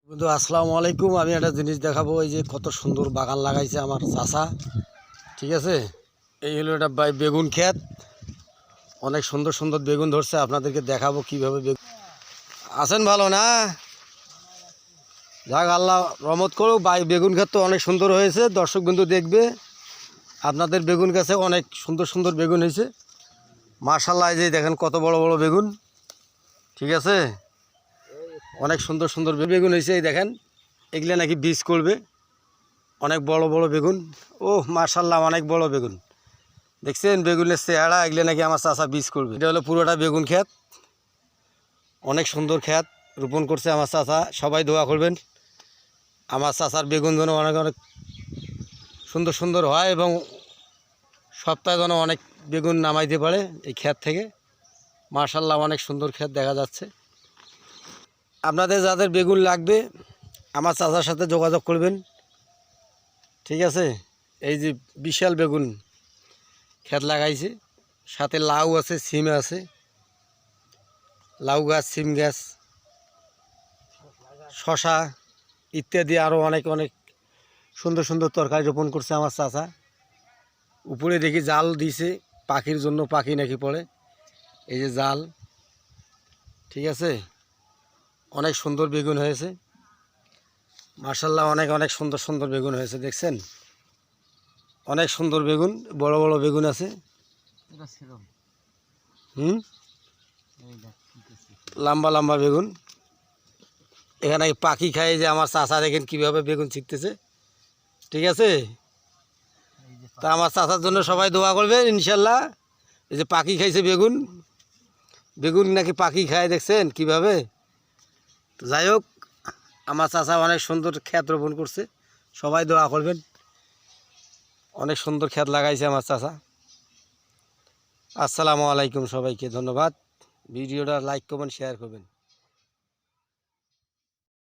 বন্ধু আসসালামু আলাইকুম। আমি একটা জিনিস দেখাবো। এই যে কত সুন্দর বাগান লাগাইছে আমার চাচা, ঠিক আছে। এই হলো এটা বেগুন ক্ষেত, অনেক সুন্দর সুন্দর বেগুন ধরছে। আপনাদেরকে দেখাবো কিভাবে বেগুন আছেন। ভালো না? যাক, আল্লাহ রহমত করুক। বেগুন ক্ষেত তো অনেক সুন্দর হয়েছে। দর্শক বিন্দু দেখবে আপনাদের বেগুন গাছে অনেক সুন্দর সুন্দর বেগুন হয়েছে মাশাআল্লাহ। এই যে দেখেন কত বড় বড় বেগুন, ঠিক আছে। অনেক সুন্দর সুন্দর বেগুন হয়েছে। এই দেখেন, এগুলো নাকি বীজ করবে। অনেক বড় বড় বেগুন। ও মাশাআল্লাহ, অনেক বড় বেগুন। দেখছেন বেগুনের চেহারা? এগুলো নাকি আমার চাচা বীজ করবে। এটা হলো পুরোটা বেগুন ক্ষেত, অনেক সুন্দর ক্ষেত রোপণ করছে আমার চাচা। সবাই দোয়া করবেন আমার চাচার বেগুন যেন অনেক অনেক সুন্দর সুন্দর হয় এবং সপ্তাহে যেন অনেক বেগুন নামাইতে পারে এই ক্ষেত থেকে। মাশাআল্লাহ, অনেক সুন্দর ক্ষেত দেখা যাচ্ছে। আপনাদের যাদের বেগুন লাগবে আমার চাচার সাথে যোগাযোগ করবেন, ঠিক আছে। এই যে বিশাল বেগুন ক্ষেত লাগাইছে, সাথে লাউ আছে, সিম আছে, লাউ গাছ, সিম গাছ, শশা ইত্যাদি আরও অনেক অনেক সুন্দর সুন্দর তরকারি রোপণ করছে আমার চাচা। উপরে দেখি জাল দিছে পাখির জন্য, পাখি নাকি পড়ে। এই যে জাল, ঠিক আছে। অনেক সুন্দর বেগুন হয়েছে মাশাআল্লাহ, অনেক অনেক সুন্দর সুন্দর বেগুন হয়েছে। দেখছেন অনেক সুন্দর বেগুন, বড় বড় বেগুন আছে। লম্বা লম্বা বেগুন। এখানে পাখি খায়। যে আমার চাচা দেখেন কীভাবে বেগুন ছিঁড়তেছে, ঠিক আছে। তা আমার চাচার জন্য সবাই দোয়া করবেন ইনশাল্লাহ। এই যে পাখি খাইছে বেগুন, বেগুন নাকি পাখি খায়, দেখছেন কিভাবে। যাই হোক, আমার চাচা অনেক সুন্দর ক্ষেত রোপণ করছে, সবাই দোয়া করবেন। অনেক সুন্দর ক্ষেত লাগাইছে আমার চাচা। আসসালামু আলাইকুম, সবাইকে ধন্যবাদ। ভিডিওটা লাইক করবেন, শেয়ার করবেন।